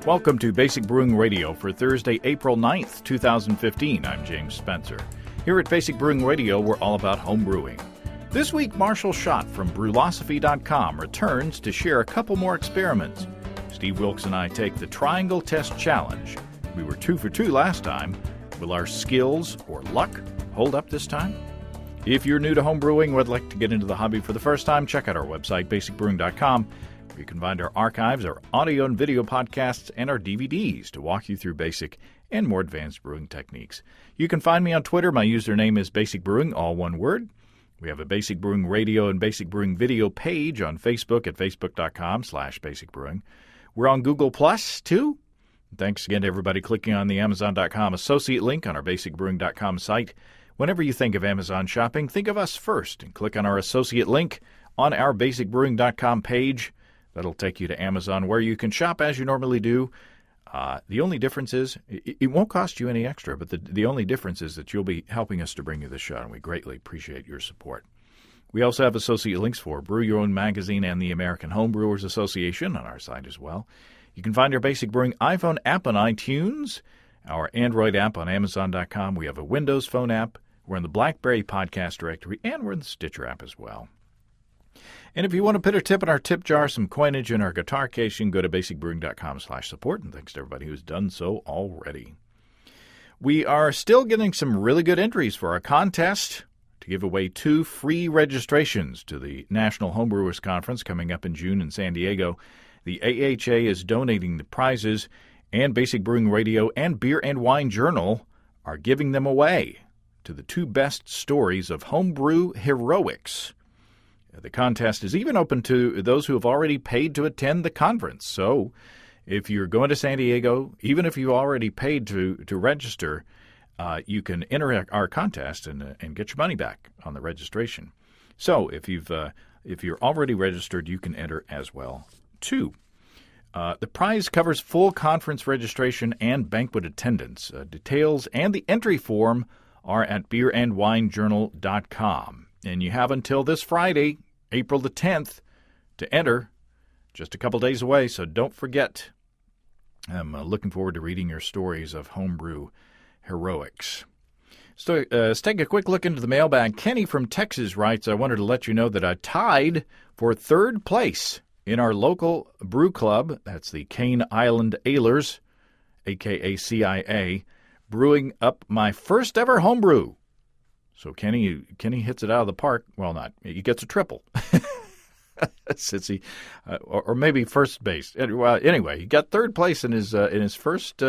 Welcome to Basic Brewing Radio for Thursday, April 9th, 2015. I'm James Spencer. Here at Basic Brewing Radio, we're all about home brewing. This week, Marshall Schott from Brulosophy.com returns to share a couple more experiments. Steve Wilkes and I take the Triangle Test Challenge. We were 2 for 2 last time. Will our skills or luck hold up this time? If you're new to home brewing or would like to get into the hobby for the first time, check out our website, basicbrewing.com, where you can find our archives, our audio and video podcasts, and our DVDs to walk you through basic and more advanced brewing techniques. You can find me on Twitter. My username is Basic Brewing, all one word. We have a Basic Brewing Radio and Basic Brewing Video page on Facebook at facebook.com/basicbrewing. We're on Google Plus, too. Thanks again to everybody clicking on the Amazon.com associate link on our basicbrewing.com site. Whenever you think of Amazon shopping, think of us first and click on our associate link on our basicbrewing.com page. That'll take you to Amazon, where you can shop as you normally do. The only difference is it won't cost you any extra, but the only difference is that you'll be helping us to bring you the show, and we greatly appreciate your support. We also have associate links for Brew Your Own Magazine and the American Home Brewers Association on our site as well. You can find our Basic Brewing iPhone app on iTunes, our Android app on Amazon.com. We have a Windows Phone app. We're in the BlackBerry podcast directory, and we're in the Stitcher app as well. And if you want to put a tip in our tip jar, some coinage in our guitar case, you can go to basicbrewing.com/support, and thanks to everybody who's done so already. We are still getting some really good entries for our contest to give away 2 free registrations to the National Homebrewers Conference coming up in June in San Diego. The AHA is donating the prizes, and Basic Brewing Radio and Beer and Wine Journal are giving them away to the 2 best stories of homebrew heroics. The contest is even open to those who have already paid to attend the conference. So if you're going to San Diego, even if you already paid to register, you can enter our contest and get your money back on the registration. So if you're already registered, you can enter as well, too. The prize covers full conference registration and banquet attendance. Details and the entry form are at beerandwinejournal.com. And you have until this Friday, April the 10th, to enter. Just a couple days away, so don't forget. I'm looking forward to reading your stories of homebrew heroics. So let's take a quick look into the mailbag. Kenny from Texas writes, I wanted to let you know that I tied for 3rd place in our local brew club. That's the Cane Island Ailers, a.k.a. CIA, brewing up my first ever homebrew. So Kenny hits it out of the park. Well, he gets a triple. Since or maybe first base. Well, anyway, he got 3rd place in his first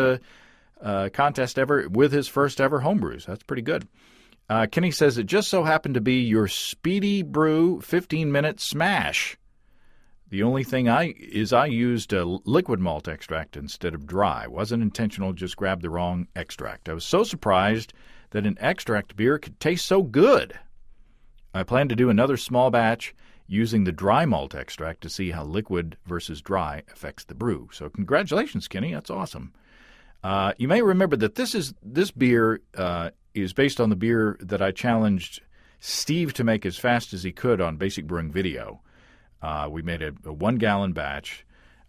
contest ever with his first ever homebrews. That's pretty good. Kenny says it just so happened to be your Speedy Brew 15-minute smash. The only thing I used liquid malt extract instead of dry. Wasn't intentional, just grabbed the wrong extract. I was so surprised that an extract beer could taste so good. I plan to do another small batch using the dry malt extract to see how liquid versus dry affects the brew. So congratulations, Kenny. That's awesome. You may remember that this beer is based on the beer that I challenged Steve to make as fast as he could on Basic Brewing Video. We made a 1-gallon batch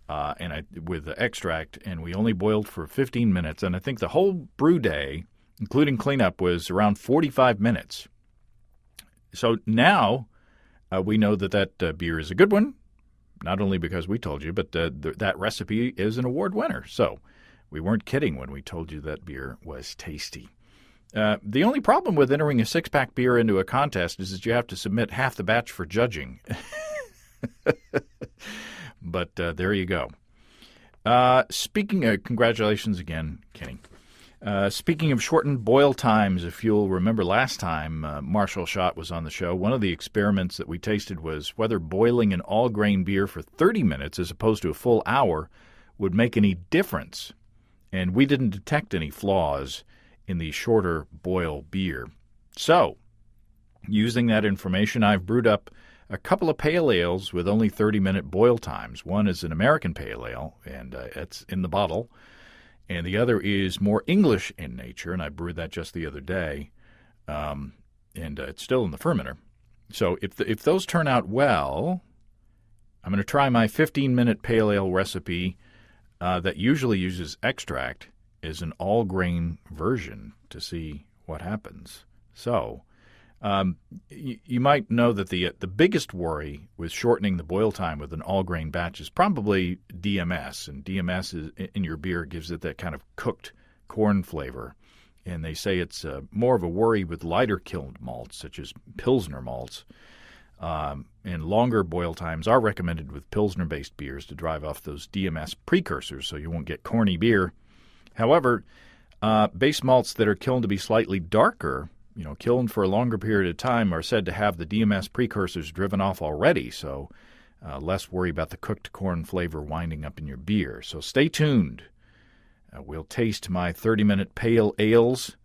with the extract, and we only boiled for 15 minutes. And I think the whole brew day, including cleanup, was around 45 minutes. So now we know that beer is a good one, not only because we told you, but that recipe is an award winner. So we weren't kidding when we told you that beer was tasty. The only problem with entering a 6-pack beer into a contest is that you have to submit half the batch for judging. But there you go. Congratulations again, Kenny. Speaking of shortened boil times, if you'll remember last time Marshall Schott was on the show, one of the experiments that we tasted was whether boiling an all-grain beer for 30 minutes as opposed to a full hour would make any difference. And we didn't detect any flaws in the shorter boil beer. So, using that information, I've brewed up a couple of pale ales with only 30-minute boil times. One is an American pale ale, and it's in the bottle. And the other is more English in nature, and I brewed that just the other day, and it's still in the fermenter. So if those turn out well, I'm going to try my 15-minute pale ale recipe that usually uses extract is an all-grain version to see what happens. So you might know that the biggest worry with shortening the boil time with an all-grain batch is probably DMS, and DMS in your beer gives it that kind of cooked corn flavor. And they say it's more of a worry with lighter kilned malts, such as Pilsner malts. And longer boil times are recommended with Pilsner-based beers to drive off those DMS precursors so you won't get corny beer. However, base malts that are kilned to be slightly darker, kilned for a longer period of time, are said to have the DMS precursors driven off already, so less worry about the cooked corn flavor winding up in your beer. So stay tuned. We'll taste my 30-minute pale ales,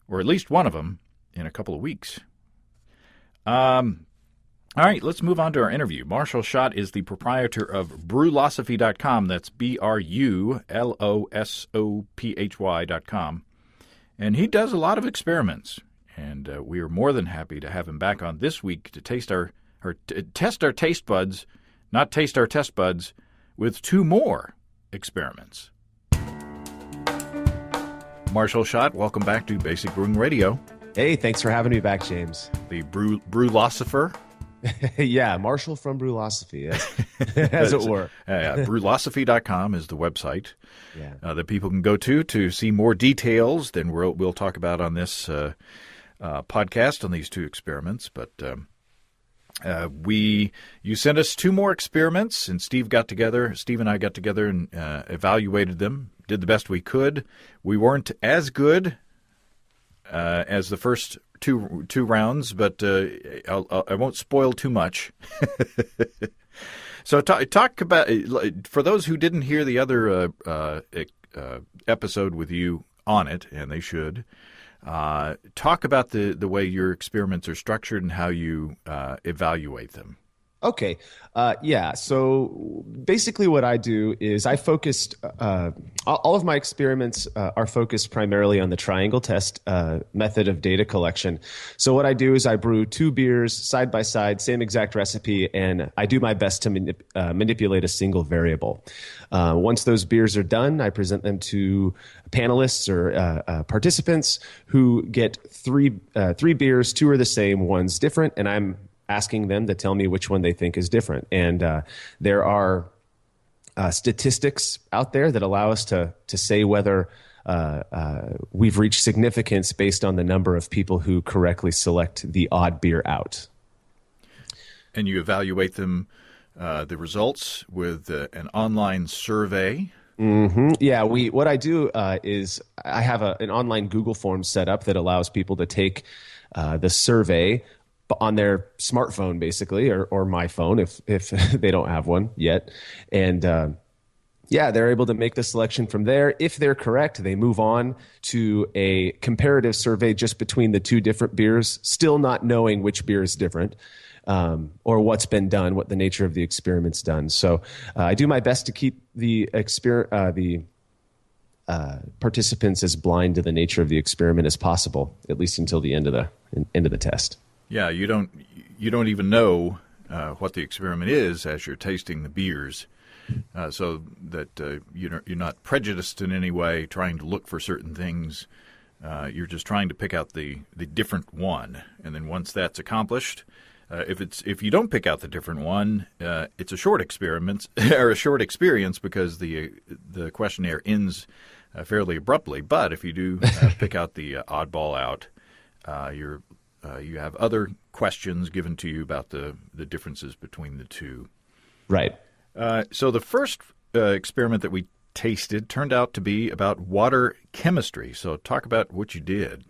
or at least one of them, in a couple of weeks. All right, let's move on to our interview. Marshall Schott is the proprietor of Brulosophy.com. That's Brulosophy.com. And he does a lot of experiments. And we are more than happy to have him back on this week to test our taste buds, not taste our test buds, with two more experiments. Marshall Schott, welcome back to Basic Brewing Radio. Hey, thanks for having me back, James. The Brulosopher. Yeah, Marshall from Brulosophy, as it were. Brulosophy.com is the website that people can go to see more details than we'll talk about on this podcast on these two experiments. But you sent us two more experiments, and Steve and I got together and evaluated them, did the best we could. We weren't as good as the first two rounds, but I won't spoil too much. So talk about, for those who didn't hear the other episode with you on it, and they should, talk about the way your experiments are structured and how you evaluate them. Okay. So basically what I do is I focused all of my experiments are focused primarily on the triangle test method of data collection. So what I do is I brew two beers side by side, same exact recipe, and I do my best to manipulate a single variable. Once those beers are done, I present them to panelists or participants who get three beers. Two are the same, one's different, and I'm asking them to tell me which one they think is different. And there are statistics out there that allow us to say whether we've reached significance based on the number of people who correctly select the odd beer out. And you evaluate them, the results, with an online survey. Mm-hmm. Yeah, what I do is I have an online Google form set up that allows people to take the survey on their smartphone, basically, or my phone if they don't have one yet. And they're able to make the selection from there. If they're correct, they move on to a comparative survey just between the two different beers, still not knowing which beer is different, or what's been done, what the nature of the experiment's done. So I do my best to keep the participants as blind to the nature of the experiment as possible, at least until the end of the test. Yeah, you don't even know what the experiment is as you're tasting the beers, so that you're not prejudiced in any way, trying to look for certain things. You're just trying to pick out the different one, and then once that's accomplished, if you don't pick out the different one, it's a short experiment or a short experience because the questionnaire ends fairly abruptly. But if you do pick out the oddball out, you have other questions given to you about the differences between the two. Right. So the first experiment that we tasted turned out to be about water chemistry. So talk about what you did.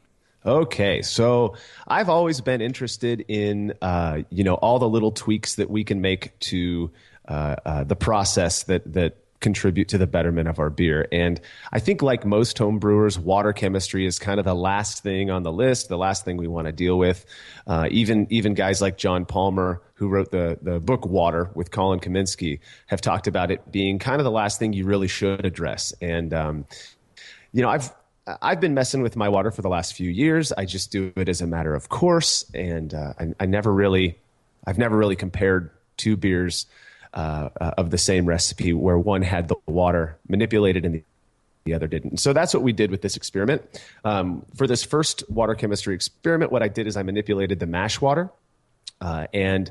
Okay, so I've always been interested in all the little tweaks that we can make to the process that contribute to the betterment of our beer. And I think, like most home brewers, water chemistry is kind of the last thing on the list, the last thing we want to deal with. Even guys like John Palmer, who wrote the book Water with Colin Kaminsky, have talked about it being kind of the last thing you really should address. And I've been messing with my water for the last few years. I just do it as a matter of course, and I've never really compared two beers of the same recipe where one had the water manipulated and the other didn't. So that's what we did with this experiment. For this first water chemistry experiment, what I did is I manipulated the mash water, and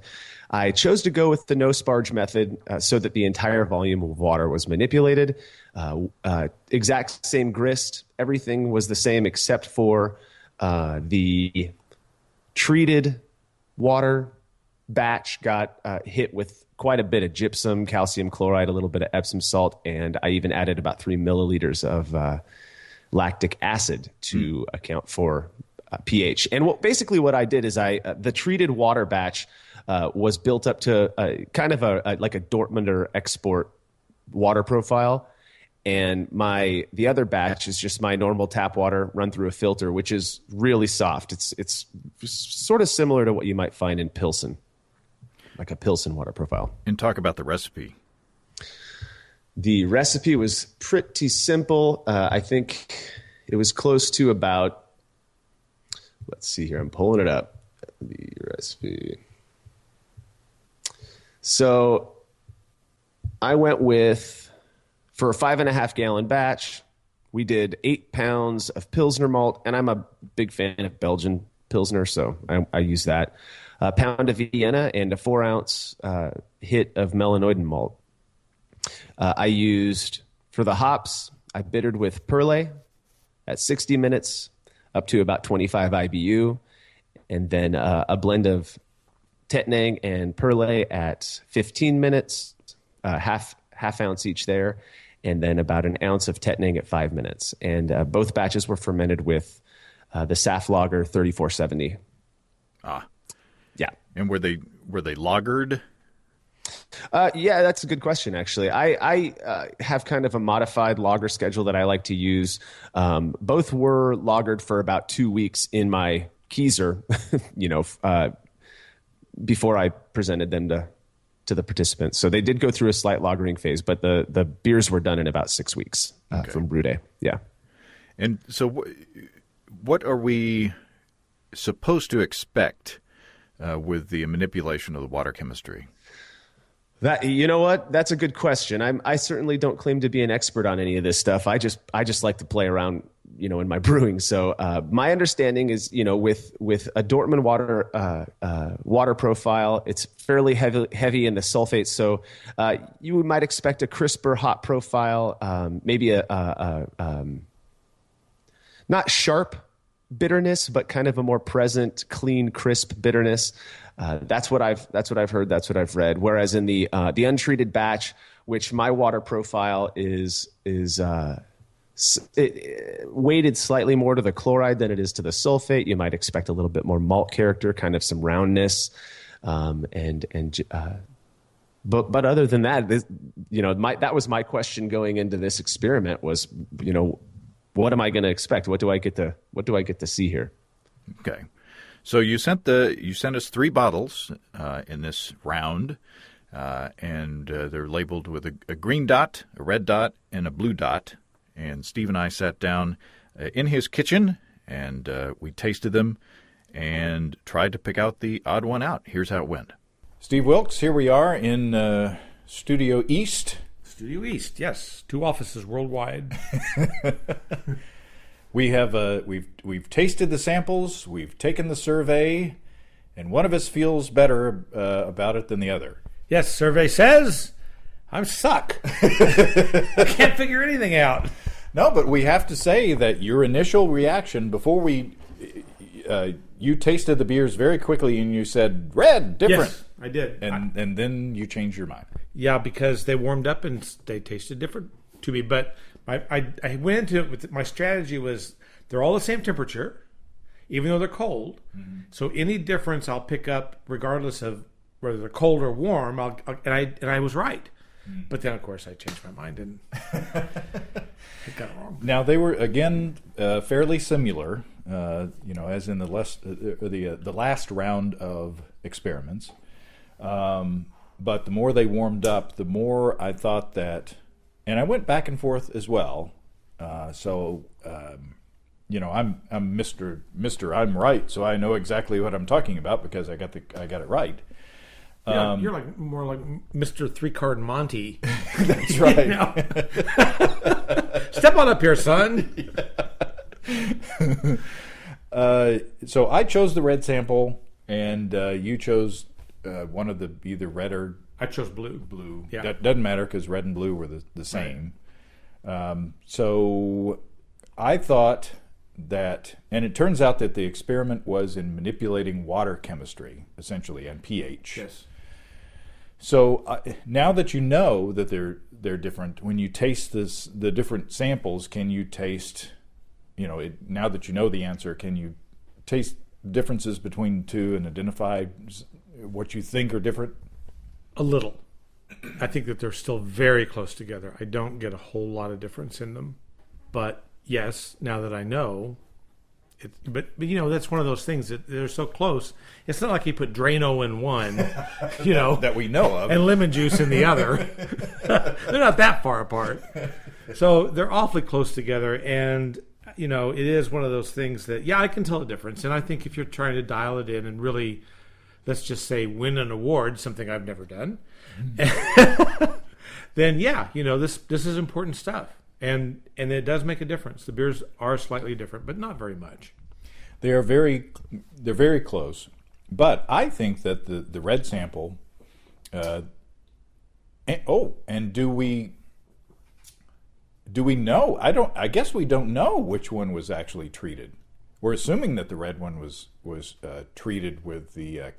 I chose to go with the no sparge method so that the entire volume of water was manipulated. Exact same grist. Everything was the same except for the treated water batch got hit with quite a bit of gypsum, calcium chloride, a little bit of Epsom salt, and I even added about 3 milliliters of lactic acid to account for pH. And basically what I did is the treated water batch was built up to kind of like a Dortmunder export water profile. And the other batch is just my normal tap water run through a filter, which is really soft. It's sort of similar to what you might find in Pilsen, like a Pilsen water profile. And talk about the recipe. The recipe was pretty simple. I think it was close to about, let's see here, I'm pulling it up. The recipe. So I went with, for a 5.5 gallon batch, we did 8 pounds of Pilsner malt, and I'm a big fan of Belgian Pilsner, so I use that. A pound of Vienna and a 4 ounce hit of melanoidin malt. I used, for the hops, I bittered with Perle at 60 minutes up to about 25 IBU, and then a blend of Tettnang and Perle at 15 minutes, half ounce each there, and then about an ounce of Tettnang at 5 minutes. And both batches were fermented with the SAF lager 3470. Yeah. And were they lagered? Yeah, that's a good question, actually. I have kind of a modified lager schedule that I like to use. Both were lagered for about 2 weeks in my Kieser, before I presented them to the participants. So they did go through a slight lagering phase, but the beers were done in about 6 weeks from brew day. Yeah. And so what are we supposed to expect with the manipulation of the water chemistry? You know what? That's a good question. I certainly don't claim to be an expert on any of this stuff. I just like to play around, in my brewing. So my understanding is, with a Dortmund water profile, it's fairly heavy in the sulfates. So you might expect a crisper hop profile, maybe a not sharp bitterness, but kind of a more present, clean, crisp bitterness. That's what I've heard. That's what I've read. Whereas in the untreated batch, which my water profile is weighted slightly more to the chloride than it is to the sulfate, you might expect a little bit more malt character, kind of some roundness, but other than that, that was my question going into this experiment was, what am I going to expect? What do I get to see here? Okay. So you sent us 3 bottles in this round, and they're labeled with a green dot, a red dot, and a blue dot. And Steve and I sat down in his kitchen, and we tasted them and tried to pick out the odd one out. Here's how it went. Steve Wilkes, here we are in Studio East. Studio East, yes. 2 offices worldwide. We have we've tasted the samples, we've taken the survey, and one of us feels better about it than the other. Yes, survey says I suck. I can't figure anything out. No, but we have to say that your initial reaction before you tasted the beers very quickly and you said red, different. Yes, I did. And then you changed your mind. Yeah, because they warmed up and they tasted different to me. But I went into it with my strategy was they're all the same temperature, even though they're cold. Mm-hmm. So any difference I'll pick up regardless of whether they're cold or warm. And I was right. Mm-hmm. But then of course I changed my mind and I got it wrong. Now they were again fairly similar, as in the last round of experiments. But the more they warmed up, the more I thought that. And I went back and forth as well. I'm Mr. I'm right, so I know exactly what I'm talking about because I got it right. You're like more like Mr. Three-Card Monty. That's right. Step on up here, son. So I chose the red sample, and you chose one of the either red or I chose blue. Blue. Yeah. That doesn't matter because red and blue were the same. So I thought that, and it turns out that the experiment was in manipulating water chemistry, essentially, and pH. Yes. So now that you know that they're different, when you taste the different samples, can you taste, now that you know the answer, can you taste differences between the two and identify what you think are different? A little. I think that they're still very close together. I don't get a whole lot of difference in them. But yes, now that I know, but that's one of those things that they're so close. It's not like you put Drano in one, that we know of, and lemon juice in the other. They're not that far apart. So they're awfully close together, and it is one of those things that I can tell a difference. And I think if you're trying to dial it in and really, let's just say, win an award, something I've never done, then this is important stuff. And it does make a difference. The beers are slightly different, but not very much. They're very close. But I think that the red sample. And do we know? I guess we don't know which one was actually treated. We're assuming that the red one was treated with the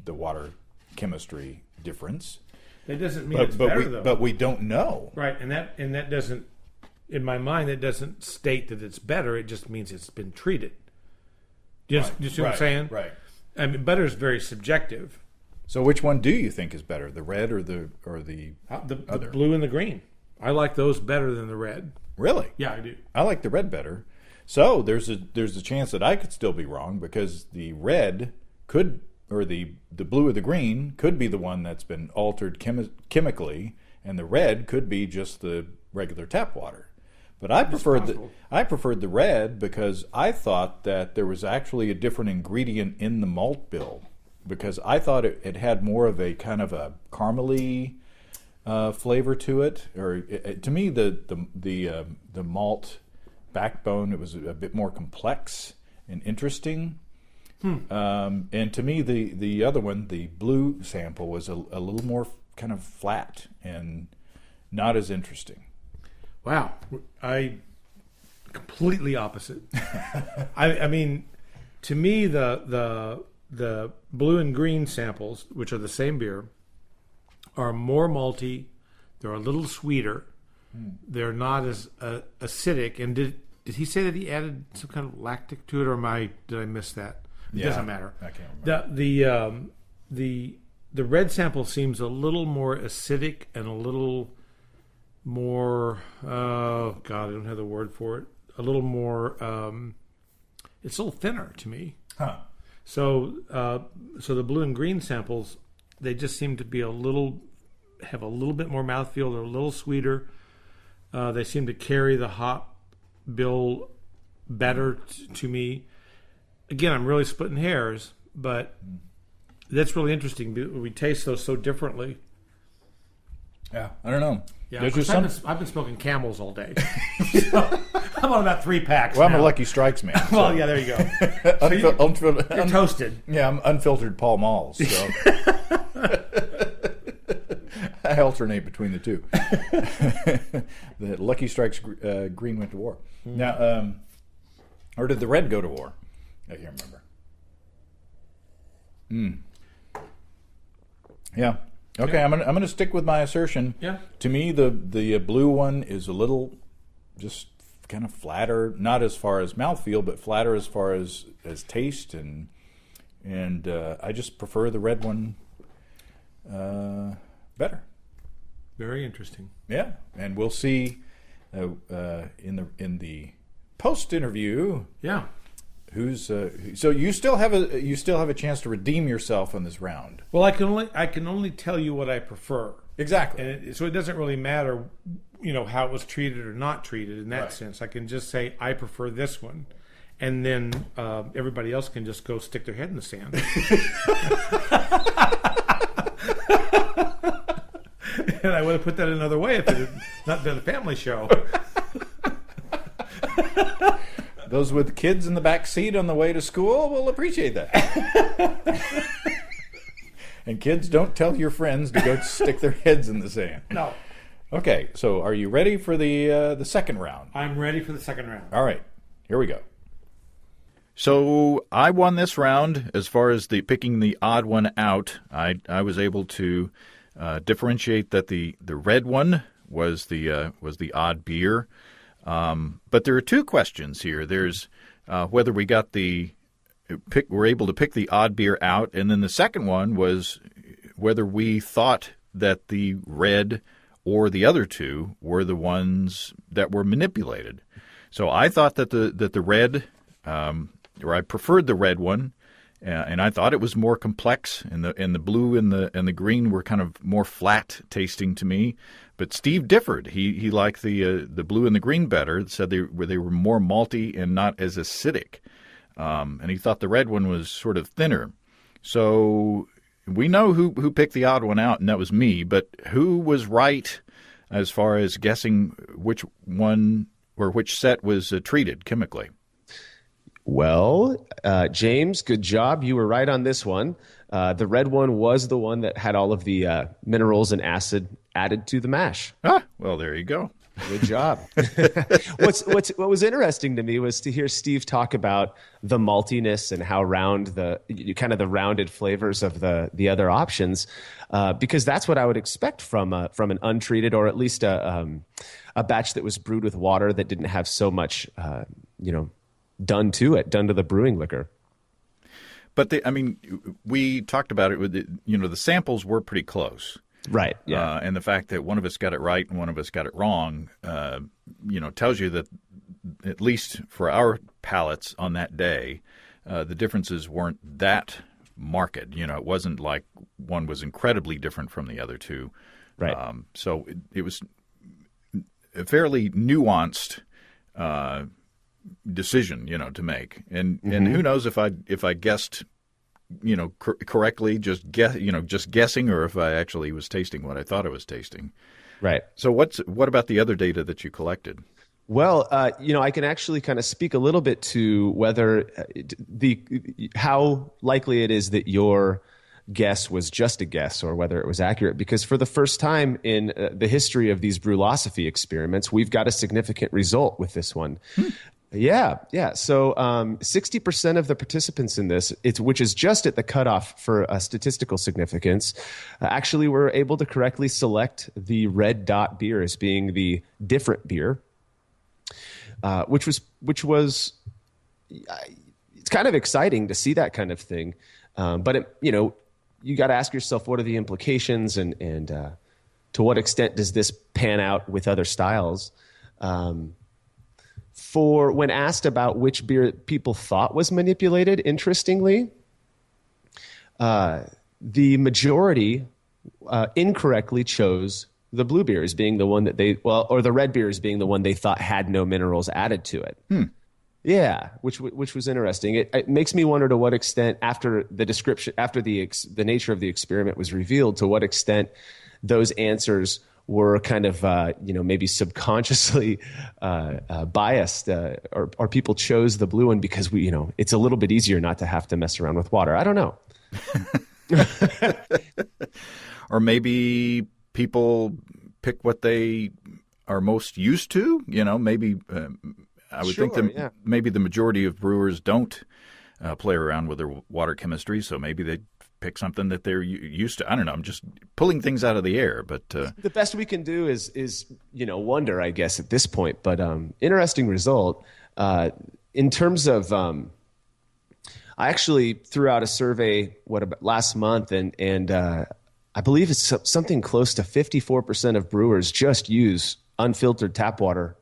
water chemistry difference. That doesn't mean it's better, though. But we don't know. Right, and that doesn't, in my mind, that doesn't state that it's better. It just means it's been treated. Do you see what I'm saying? Right. I mean, better is very subjective. So which one do you think is better, the red or the other? The blue and the green. I like those better than the red. Really? Yeah, I do. I like the red better. So there's a chance that I could still be wrong because the red could, or the blue or the green could be the one that's been altered chemically, and the red could be just the regular tap water. But I preferred the red because I thought that there was actually a different ingredient in the malt bill, because I thought it had more of a kind of a caramely flavor to it, or to me the malt backbone, it was a bit more complex and interesting. And to me, the other one, the blue sample, was a little more kind of flat and not as interesting. Wow, I completely opposite. I mean, to me, the blue and green samples, which are the same beer, are more malty. They're a little sweeter. They're not as acidic. And did he say that he added some kind of lactic to it, or did I miss that? It doesn't matter. I can't remember. The red sample seems a little more acidic and a little more. Oh God, I don't have the word for it. A little more. It's a little thinner to me. Huh. So the blue and green samples, they just seem to be have a little bit more mouthfeel. They're a little sweeter. They seem to carry the hop bill better to me. Again, I'm really splitting hairs, but that's really interesting. We taste those so differently. Yeah, I don't know. Yeah, I've been smoking Camels all day. So, I'm on about 3 packs. Well, now. I'm a Lucky Strikes man. So. Well, yeah, there you go. So you're toasted. Yeah, I'm unfiltered Pall Malls. So. I alternate between the two. The Lucky Strikes green went to war. Now, or did the red go to war? I can't remember. Yeah. Okay, yeah. I'm gonna stick with my assertion. Yeah. To me, the blue one is a little just kind of flatter, not as far as mouthfeel, but flatter as far as taste, and I just prefer the red one better. Very interesting. Yeah, and we'll see in the post interview. Yeah. Who's so you still have a chance to redeem yourself on this round. Well, I can only tell you what I prefer. Exactly. And so it doesn't really matter, how it was treated or not treated in that sense. I can just say I prefer this one, and then everybody else can just go stick their head in the sand. And I would have put that another way if it had not been a family show. Those with kids in the back seat on the way to school will appreciate that. And kids, don't tell your friends to go stick their heads in the sand. No. Okay, so are you ready for the second round? I'm ready for the second round. All right, here we go. So I won this round as far as the picking the odd one out. I was able to differentiate that the red one was the odd beer. But there are two questions here. There's whether we got we're able to pick the odd beer out, and then the second one was whether we thought that the red or the other two were the ones that were manipulated. So I thought that the red, or I preferred the red one, and I thought it was more complex, and the blue and the green were kind of more flat tasting to me. But Steve differed. He liked the blue and the green better. Said they were more malty and not as acidic. And he thought the red one was sort of thinner. So we know who picked the odd one out, and that was me. But who was right as far as guessing which one or which set was treated chemically? Well, James, good job. You were right on this one. The red one was the one that had all of the minerals and acid added to the mash. Ah, well, there you go. Good job. What was interesting to me was to hear Steve talk about the maltiness and how round the rounded flavors of the other options, because that's what I would expect from an untreated, or at least a batch that was brewed with water that didn't have so much done to the brewing liquor. But we talked about it with the samples were pretty close. Right. Yeah. And the fact that one of us got it right and one of us got it wrong, tells you that at least for our palates on that day, the differences weren't that marked. It wasn't like one was incredibly different from the other two. Right. So it was a fairly nuanced decision, to make. And who knows if I guessed correctly, just guessing, or if I actually was tasting what I thought I was tasting. Right. So what about the other data that you collected? Well, I can actually kind of speak a little bit to whether how likely it is that your guess was just a guess or whether it was accurate. Because for the first time in the history of these Brulosophy experiments, we've got a significant result with this one. Yeah. So 60% of the participants in this, which is just at the cutoff for statistical significance, actually were able to correctly select the red dot beer as being the different beer, which was it's kind of exciting to see that kind of thing. But you got to ask yourself, what are the implications, and to what extent does this pan out with other styles? For when asked about which beer people thought was manipulated, interestingly, the majority incorrectly chose the blue beer as being the one that or the red beer as being the one they thought had no minerals added to it. Yeah, which was interesting. It makes me wonder to what extent, after the nature of the experiment was revealed, to what extent those answers were kind of maybe subconsciously biased, or people chose the blue one because it's a little bit easier not to have to mess around with water. I don't know. Or maybe people pick what they are most used to. Maybe I would think that maybe the majority of brewers don't play around with their water chemistry, so maybe they pick something that they're used to. I don't know. I'm just pulling things out of the air, but the best we can do is wonder, I guess, at this point. But interesting result. In terms of, I actually threw out a survey last month, and I believe it's something close to 54% of brewers just use unfiltered tap water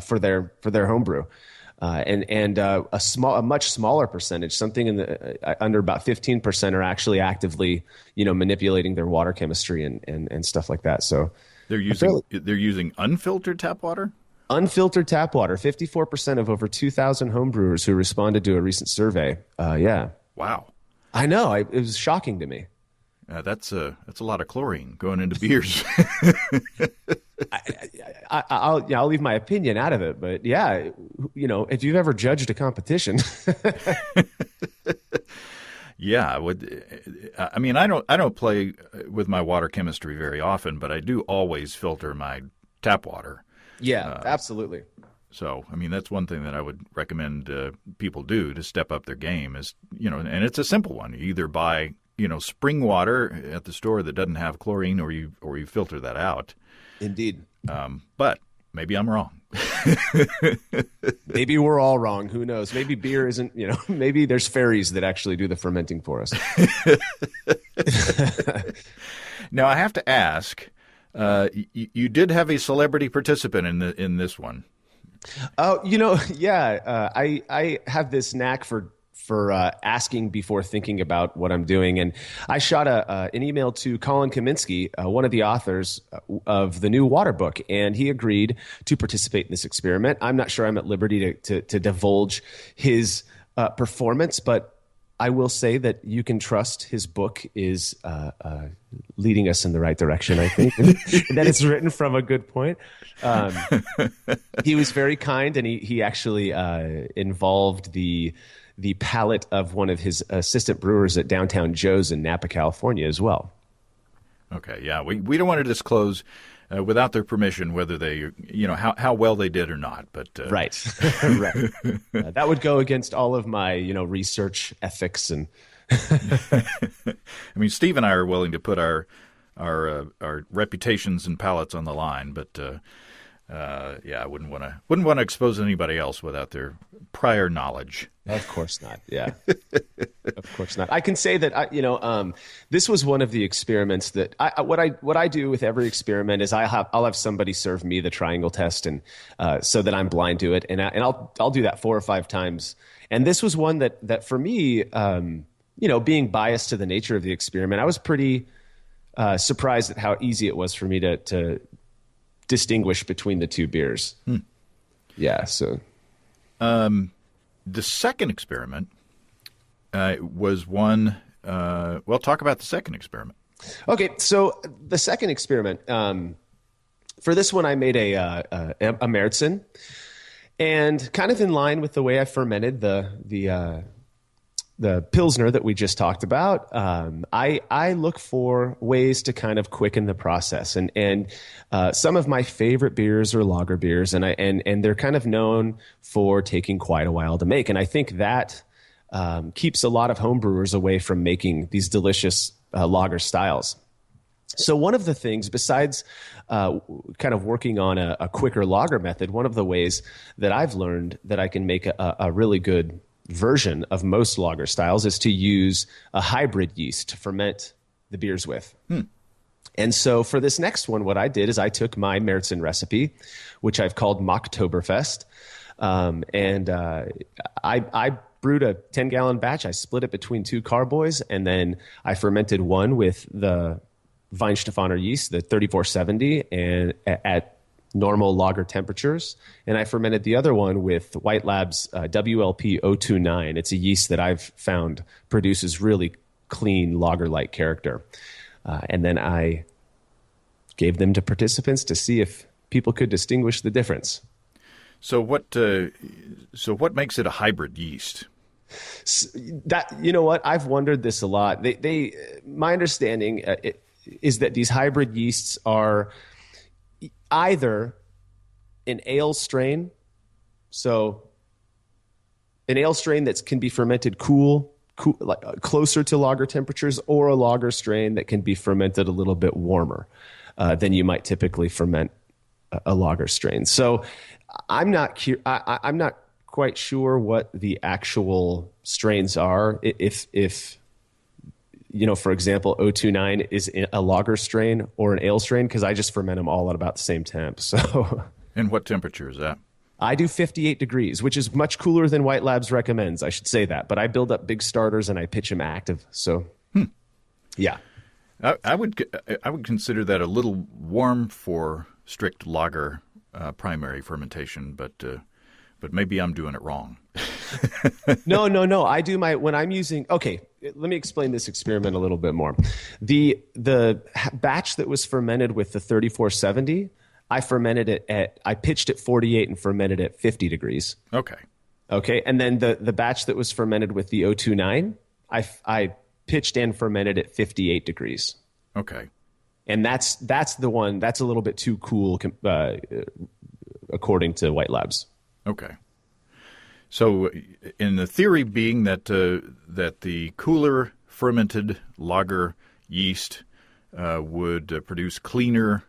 for their homebrew. And a much smaller percentage, something in the under about 15%, are actually actively, manipulating their water chemistry and stuff like that. So they're using unfiltered tap water. Unfiltered tap water. 54% of over 2,000 homebrewers who responded to a recent survey. Yeah. Wow. I know. It was shocking to me. That's a lot of chlorine going into beers. I'll leave my opinion out of it, but yeah, if you've ever judged a competition. Yeah, I don't play with my water chemistry very often, but I do always filter my tap water. Yeah, absolutely. So, that's one thing that I would recommend people do to step up their game is, and it's a simple one. You either buy, spring water at the store that doesn't have chlorine, or you filter that out. Indeed. But maybe I'm wrong. Maybe we're all wrong. Who knows? Maybe beer isn't, maybe there's fairies that actually do the fermenting for us. Now, I have to ask, you did have a celebrity participant in this one. Oh, yeah. I have this knack for asking before thinking about what I'm doing. And I shot an email to Colin Kaminsky, one of the authors of the new water book, and he agreed to participate in this experiment. I'm not sure I'm at liberty to divulge his performance, but I will say that you can trust his book is leading us in the right direction, I think, and that it's written from a good point. He was very kind, and he actually involved the palate of one of his assistant brewers at Downtown Joe's in Napa, California as well. Okay, yeah. We don't want to disclose without their permission whether they, how well they did or not. But Right. Right. That would go against all of my, research ethics. And Steve and I are willing to put our reputations and palates on the line, but I wouldn't want to expose anybody else without their prior knowledge. Of course not. Yeah, of course not. I can say that this was one of the experiments that what I do with every experiment is I'll have somebody serve me the triangle test, and so that I'm blind to it, and I'll do that 4 or 5 times. And this was one that for me, being biased to the nature of the experiment, I was pretty surprised at how easy it was for me to distinguish between the two beers. Yeah. So, the second experiment was one. Talk about the second experiment. Okay. So the second experiment, for this one, I made a Märzen, and kind of in line with the way I fermented the Pilsner that we just talked about, I look for ways to kind of quicken the process. And some of my favorite beers are lager beers, and they're kind of known for taking quite a while to make. And I think that keeps a lot of homebrewers away from making these delicious lager styles. So one of the things, besides kind of working on a quicker lager method, one of the ways that I've learned that I can make a really good version of most lager styles is to use a hybrid yeast to ferment the beers with. And so for this next one, what I did is I took my Märzen recipe, which I've called Mocktoberfest, and I brewed a 10-gallon batch. I split it between 2 carboys, and then I fermented one with the Weihenstephaner yeast, the 3470, and at normal lager temperatures, and I fermented the other one with White Lab's WLP 029. It's a yeast that I've found produces really clean lager-like character. And then I gave them to participants to see if people could distinguish the difference. So what makes it a hybrid yeast? That, what, I've wondered this a lot. My understanding is that these hybrid yeasts are either an ale strain, so an ale strain that can be fermented cool, like closer to lager temperatures, or a lager strain that can be fermented a little bit warmer than you might typically ferment a lager strain. So I'm not quite sure what the actual strains are. If for example, 029 is a lager strain or an ale strain, because I just ferment them all at about the same temp. So, and what temperature is that? I do 58 degrees, which is much cooler than White Labs recommends. I should say that, but I build up big starters and I pitch them active. So, yeah, I would consider that a little warm for strict lager primary fermentation, but but maybe I'm doing it wrong. No. I do when I'm using. Okay, let me explain this experiment a little bit more. The batch that was fermented with the 3470, I pitched at 48 and fermented at 50 degrees. Okay, and then the batch that was fermented with the 029, I pitched and fermented at 58 degrees. Okay. And that's the one that's a little bit too cool, according to White Labs. Okay. So, in the theory being that the cooler fermented lager yeast would produce cleaner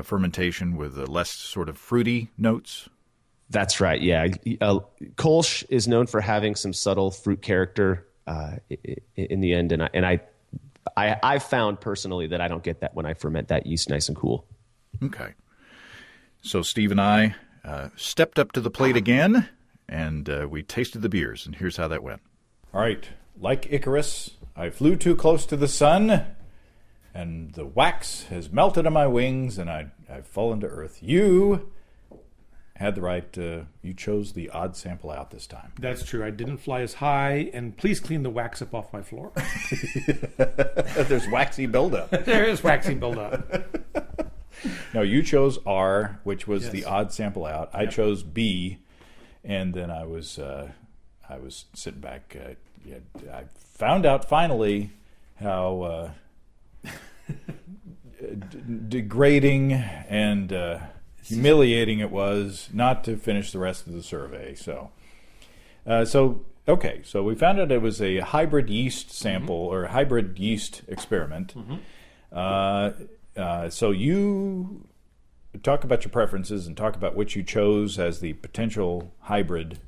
fermentation with less sort of fruity notes. That's right. Yeah, Kolsch is known for having some subtle fruit character in the end, and I've found personally that I don't get that when I ferment that yeast nice and cool. Okay. So Steve and I stepped up to the plate again, and we tasted the beers, and here's how that went. All right. Like Icarus, I flew too close to the sun, and the wax has melted on my wings, and I've fallen to earth. You had the right, you chose the odd sample out this time. That's true. I didn't fly as high, and please clean the wax up off my floor. There's waxy buildup. There is waxy buildup. No, you chose R, which was Yes. the odd sample out. I chose B, and then I was sitting back. I found out finally how degrading and humiliating it was not to finish the rest of the survey. So we found out it was a hybrid yeast sample or hybrid yeast experiment. So you talk about your preferences and talk about which you chose as the potential hybrid.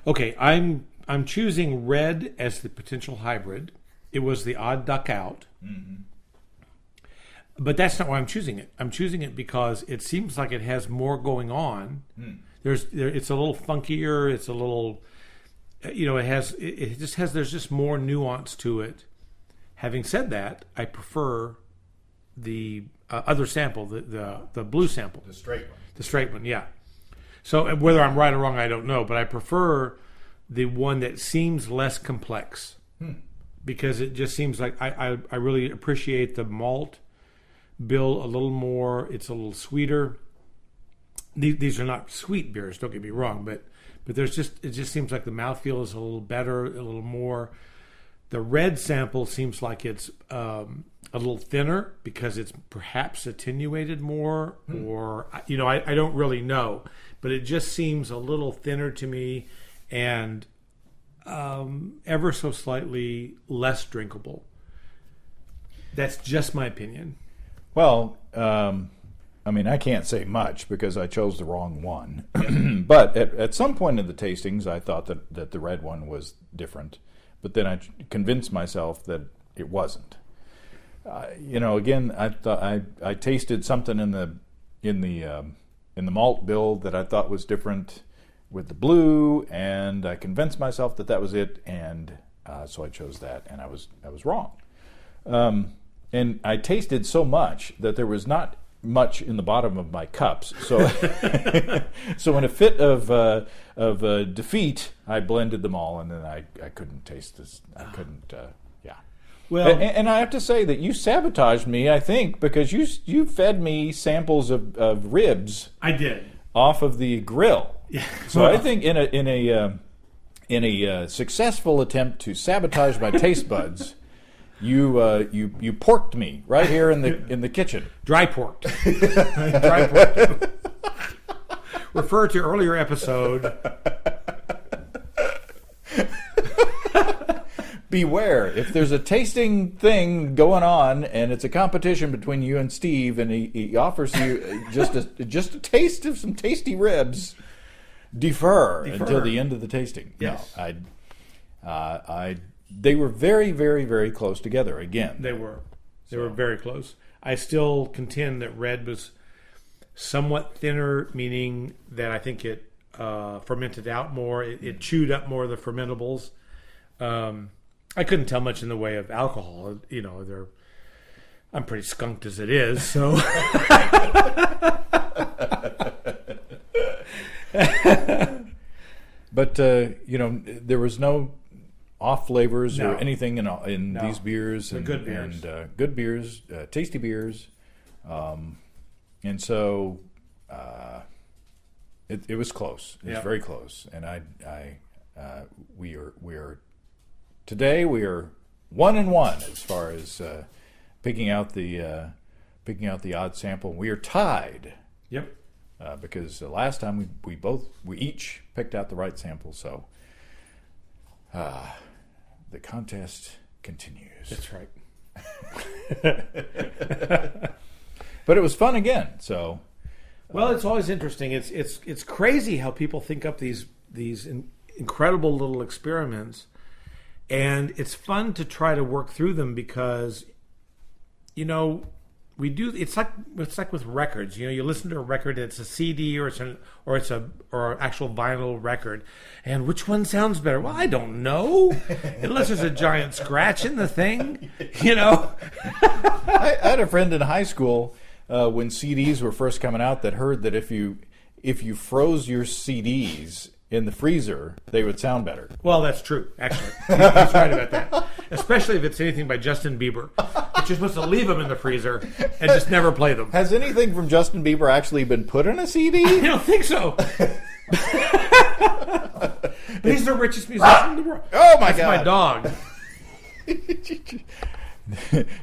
Okay, I'm choosing red as the potential hybrid. It was the odd duck out. But that's not why I'm choosing it. I'm choosing it because it seems like it has more going on. It's a little funkier. It's a little, there's just more nuance to it. Having said that, I prefer the other sample, the blue sample. The straight one. The straight one, yeah. So whether I'm right or wrong, I don't know. But I prefer the one that seems less complex. Because it just seems like I really appreciate the malt bill a little more. It's a little sweeter. These are not sweet beers, don't get me wrong, but it just seems like the mouthfeel is a little better, a little more. The red sample seems like it's a little thinner because it's perhaps attenuated more, or I don't really know, but it just seems a little thinner to me and ever so slightly less drinkable. That's just my opinion. Well, I can't say much because I chose the wrong one. But at some point in the tastings, I thought that the red one was different. But then I convinced myself that it wasn't. Again, I thought I tasted something in the malt bill that I thought was different with the blue, and I convinced myself that was it, and so I chose that, and I was wrong. And I tasted so much that there was not much in the bottom of my cups. So, so in a fit of defeat, I blended them all, and then I couldn't taste this. I couldn't. Well, and I have to say that you sabotaged me. I think because you fed me samples of ribs. I did off of the grill. Yeah. So I think in a successful attempt to sabotage my taste buds. You porked me right here in the kitchen. Dry porked. Dry porked. Refer to earlier episode. Beware, if there's a tasting thing going on and it's a competition between you and Steve, and he offers you just a taste of some tasty ribs, defer until the end of the tasting. Yes. No, they were very, very, very close together again. They were. They were very close. I still contend that red was somewhat thinner, meaning that I think it fermented out more. It chewed up more of the fermentables. I couldn't tell much in the way of alcohol. I'm pretty skunked as it is, so. But there was no off flavors No. or anything in No. these beers. They're good beers. And good beers, tasty beers. And so it was close. It was very close. And we are today we are 1-1 as far as picking out the odd sample. We are tied. Yep. Because last time we each picked out the right sample, so the contest continues. That's right. But it was fun again. So, Well, it's always interesting. It's crazy how people think up these incredible little experiments, and it's fun to try to work through them because, we do. It's like with records. You listen to a record, it's a CD or it's an actual vinyl record, and which one sounds better? Well, I don't know, unless there's a giant scratch in the thing. I had a friend in high school when CDs were first coming out that heard that if you froze your CDs in the freezer, they would sound better. Well, that's true, actually. He's right about that. Especially if it's anything by Justin Bieber. But you're supposed to leave them in the freezer and just never play them. Has anything from Justin Bieber actually been put in a CD? I don't think so. But he's the richest musician in the world. Oh, my That's God. my dog.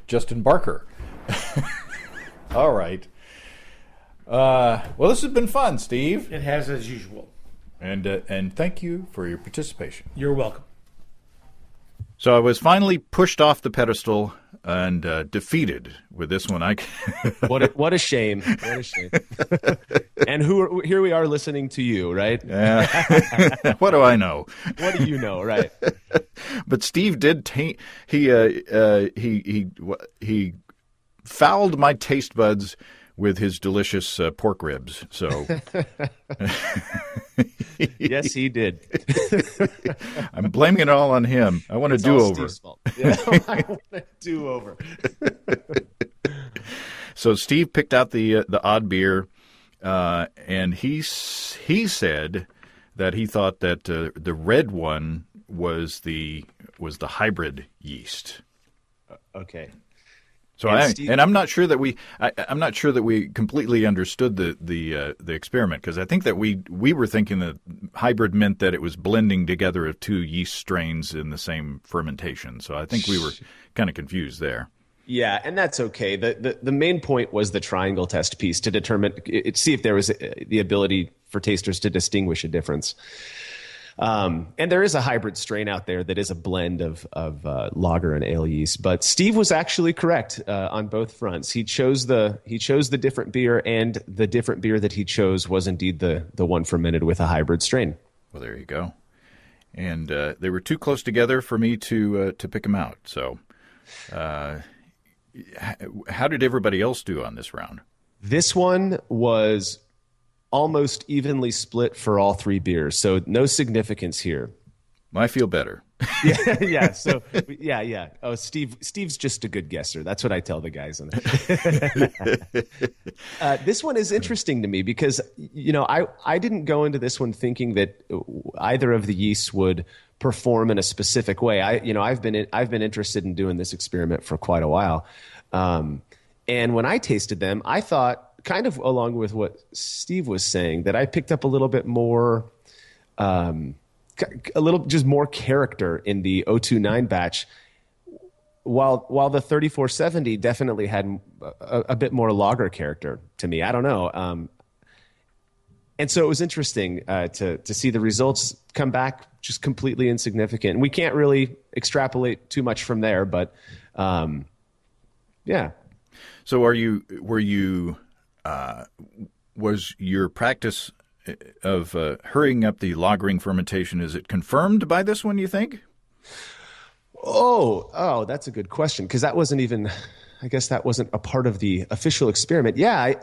Justin Barker. All right. Well, this has been fun, Steve. It has, as usual. And thank you for your participation. You're welcome. So I was finally pushed off the pedestal and defeated with this one. What a shame! What a shame! And here we are listening to you, right? What do I know? What do you know, right? But Steve did he fouled my taste buds with his delicious pork ribs. So yes, he did. I'm blaming it all on him. I want a do-over. Yeah, I want a do-over. So Steve picked out the odd beer, and he said that he thought that the red one was the hybrid yeast. Okay. So I'm not sure that we completely understood the experiment, because I think that we were thinking that hybrid meant that it was blending together of two yeast strains in the same fermentation. So I think we were kind of confused there. Yeah, and that's okay. The main point was the triangle test piece to determine, see if there was the ability for tasters to distinguish a difference. And there is a hybrid strain out there that is a blend of lager and ale yeast. But Steve was actually correct on both fronts. He chose the different beer, and the different beer that he chose was indeed the one fermented with a hybrid strain. Well, there you go. And they were too close together for me to pick them out. So, how did everybody else do on this round? This one was almost evenly split for all three beers, so no significance here. I feel better. Yeah. So yeah. Oh, Steve's just a good guesser. That's what I tell the guys. This one is interesting to me because I didn't go into this one thinking that either of the yeasts would perform in a specific way. I've been interested in doing this experiment for quite a while, and when I tasted them, I thought, kind of along with what Steve was saying, that I picked up a little bit more, just more character in the 029 batch, while the 3470 definitely had a bit more lager character to me. I don't know. And so it was interesting to see the results come back just completely insignificant. And we can't really extrapolate too much from there, but yeah. So was your practice of hurrying up the lagering fermentation, is it confirmed by this one, you think? Oh, that's a good question, because that wasn't even, I guess that wasn't a part of the official experiment. Yeah,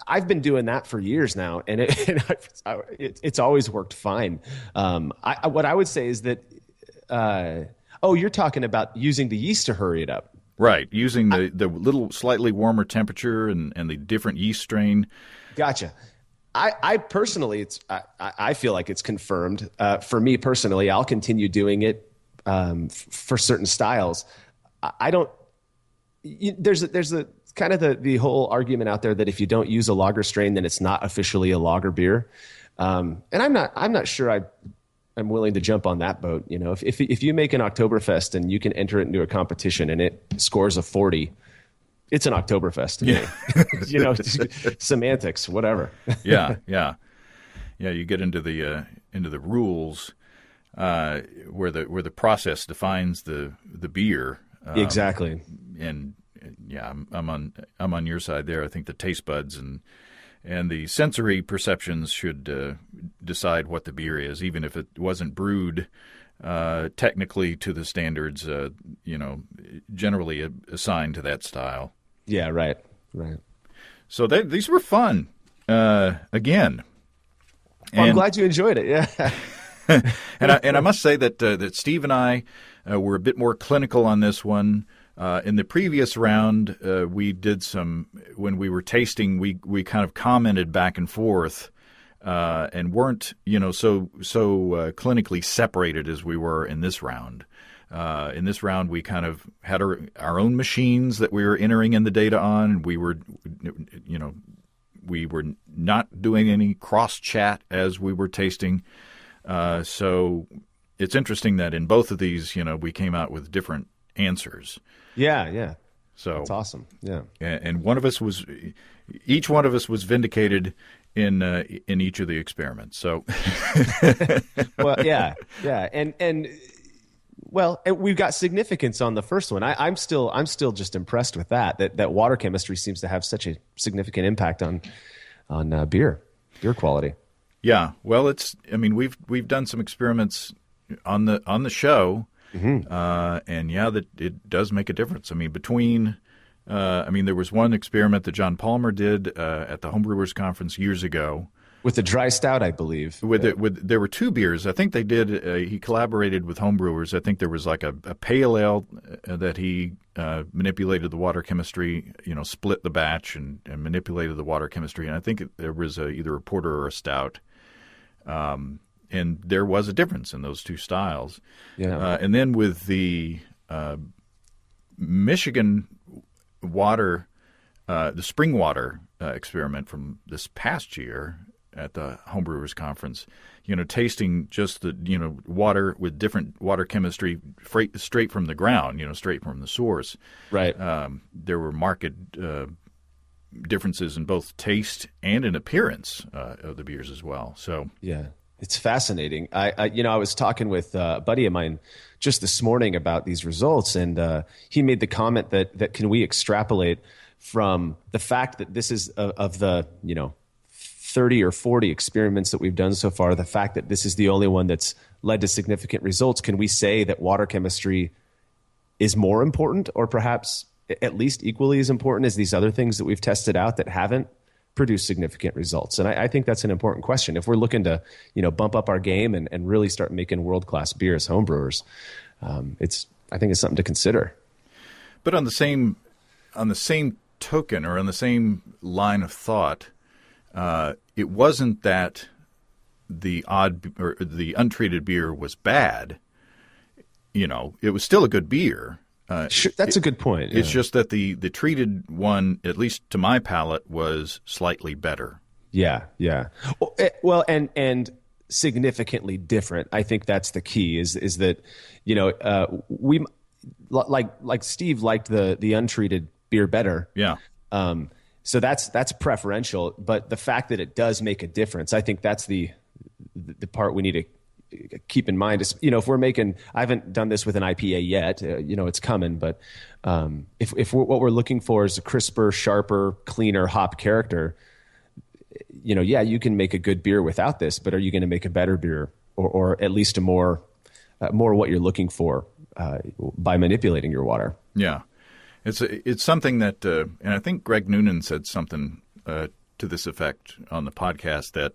I've been doing that for years now, and it's always worked fine. What I would say is that, you're talking about using the yeast to hurry it up. Right, using the little slightly warmer temperature and the different yeast strain. Gotcha. I personally, I feel like it's confirmed. For me personally, I'll continue doing it for certain styles. I don't. There's a kind of the whole argument out there that if you don't use a lager strain, then it's not officially a lager beer. And I'm not sure I'm willing to jump on that boat. You know, if you make an Oktoberfest and you can enter it into a competition and it scores a 40, it's an Oktoberfest to me. You know, semantics, whatever. Yeah. You get into the rules where the process defines the beer. Exactly. And yeah, I'm on your side there. I think the taste buds and the sensory perceptions should decide what the beer is, even if it wasn't brewed technically to the standards, generally assigned to that style. Yeah, right. So these were fun. Again, well, I'm glad you enjoyed it. Yeah. and I must say that Steve and I were a bit more clinical on this one. In the previous round, we did when we were tasting, we kind of commented back and forth, and weren't, so clinically separated as we were in this round. In this round, we kind of had our own machines that we were entering in the data on. We were not doing any cross chat as we were tasting. So it's interesting that in both of these, we came out with different answers. Yeah. So that's awesome. Yeah. And each one of us was vindicated in each of the experiments. So well, yeah. And we've got significance on the first one. I'm still just impressed with that water chemistry seems to have such a significant impact on beer quality. Yeah. Well, we've done some experiments on the show. Mm-hmm. And that it does make a difference. There was one experiment that John Palmer did at the Homebrewers Conference years ago with the dry stout, I believe. There were two beers. I think they did. He collaborated with homebrewers. I think there was like a pale ale that he manipulated the water chemistry. Split the batch and manipulated the water chemistry. And I think there was either a porter or a stout. And there was a difference in those two styles. Yeah. And then with the Michigan water, the spring water experiment from this past year at the Homebrewers Conference, tasting just the, water with different water chemistry straight from the ground, straight from the source. Right. There were marked differences in both taste and in appearance of the beers as well. So yeah. It's fascinating. I was talking with a buddy of mine just this morning about these results, and he made the comment that can we extrapolate from the fact that this is of the 30 or 40 experiments that we've done so far, the fact that this is the only one that's led to significant results. Can we say that water chemistry is more important, or perhaps at least equally as important as these other things that we've tested out that haven't produce significant results? And I think that's an important question. If we're looking to, bump up our game and really start making world-class beer as homebrewers, I think it's something to consider. But on the same token, or on the same line of thought, it wasn't that the untreated beer was bad. It was still a good beer. Sure, that's a good point. It's just that the treated one, at least to my palate, was slightly better. Yeah. Well, and significantly different. I think that's the key. Is that we like Steve liked the untreated beer better. Yeah. So that's preferential, but the fact that it does make a difference, I think that's the part we need to keep in mind. Is, if we're making, I haven't done this with an IPA yet, it's coming, but if what we're looking for is a crisper, sharper, cleaner hop character, you can make a good beer without this, but are you going to make a better beer or at least a more what you're looking for by manipulating your water? Yeah. It's something that, and I think Greg Noonan said something to this effect on the podcast, that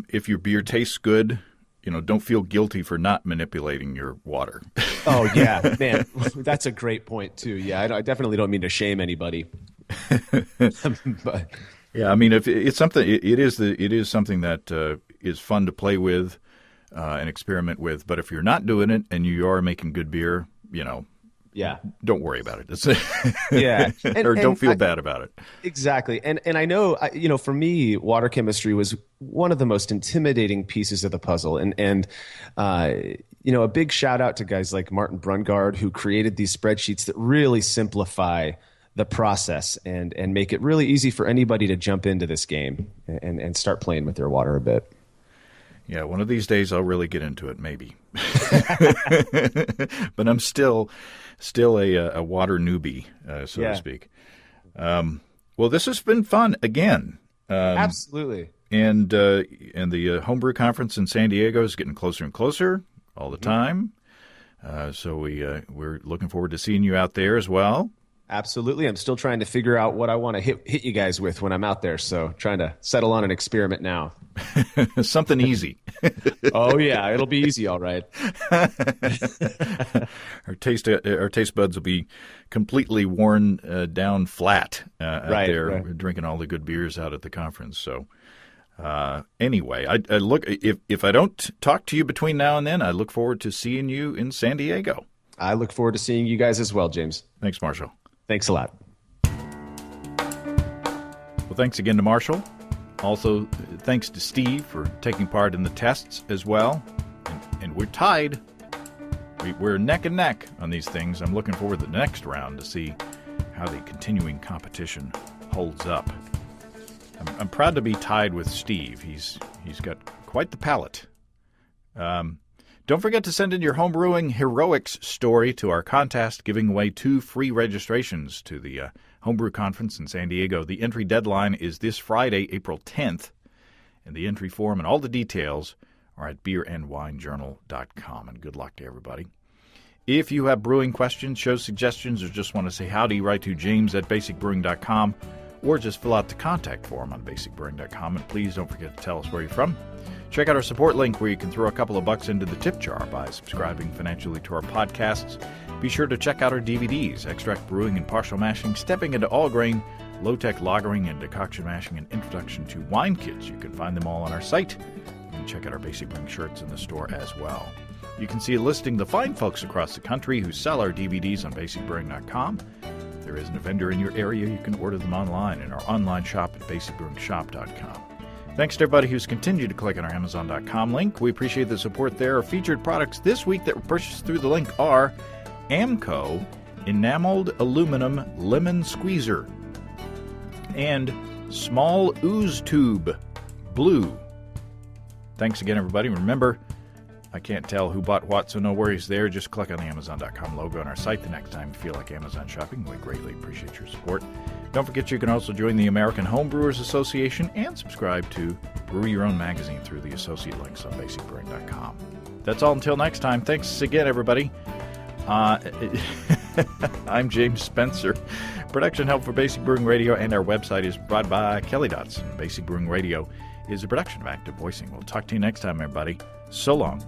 if your beer tastes good, don't feel guilty for not manipulating your water. Oh, yeah, man. That's a great point, too. Yeah, I definitely don't mean to shame anybody. Yeah, I mean, if it's something, it is something that is fun to play with and experiment with. But if you're not doing it and you are making good beer, Yeah. don't worry about it. Yeah. Or don't feel bad about it. Exactly. And I know, for me, water chemistry was one of the most intimidating pieces of the puzzle. And a big shout out to guys like Martin Brungard, who created these spreadsheets that really simplify the process and make it really easy for anybody to jump into this game and start playing with their water a bit. Yeah, one of these days I'll really get into it, maybe. But I'm still a water newbie, so to speak. Well, this has been fun again. Absolutely. And the Homebrew Conference in San Diego is getting closer and closer all the time. So we're looking forward to seeing you out there as well. Absolutely. I'm still trying to figure out what I want to hit you guys with when I'm out there. So trying to settle on an experiment now. Something easy. Oh, yeah. It'll be easy. All right. Our taste buds will be completely worn down flat out there drinking all the good beers out at the conference. So anyway, I look if I don't talk to you between now and then, I look forward to seeing you in San Diego. I look forward to seeing you guys as well, James. Thanks, Marshall. Thanks a lot. Well, thanks again to Marshall. Also, thanks to Steve for taking part in the tests as well. And we're tied. We're neck and neck on these things. I'm looking forward to the next round to see how the continuing competition holds up. I'm proud to be tied with Steve. He's got quite the palate. Don't forget to send in your homebrewing heroics story to our contest, giving away 2 free registrations to the Homebrew Conference in San Diego. The entry deadline is this Friday, April 10th, and the entry form and all the details are at beerandwinejournal.com. And good luck to everybody. If you have brewing questions, show suggestions, or just want to say howdy, write to james@basicbrewing.com, or just fill out the contact form on basicbrewing.com. And please don't forget to tell us where you're from. Check out our support link where you can throw a couple of bucks into the tip jar by subscribing financially to our podcasts. Be sure to check out our DVDs, Extract Brewing and Partial Mashing, Stepping into All Grain, Low-Tech Lagering and Decoction Mashing, and Introduction to Wine Kits. You can find them all on our site. You can check out our Basic Brewing shirts in the store as well. You can see a listing of the fine folks across the country who sell our DVDs on basicbrewing.com. If there isn't a vendor in your area, you can order them online in our online shop at basicbrewingshop.com. Thanks to everybody who's continued to click on our Amazon.com link. We appreciate the support there. Our featured products this week that were purchased through the link are Amco Enameled Aluminum Lemon Squeezer and Small Ooze Tube Blue. Thanks again, everybody. Remember, I can't tell who bought what, so no worries there. Just click on the Amazon.com logo on our site the next time you feel like Amazon shopping. We greatly appreciate your support. Don't forget you can also join the American Homebrewers Association and subscribe to Brew Your Own magazine through the associate links on basicbrewing.com. That's all until next time. Thanks again, everybody. I'm James Spencer. Production help for Basic Brewing Radio and our website is brought by Kelly Dotson. Basic Brewing Radio is a production of Active Voicing. We'll talk to you next time, everybody. So long.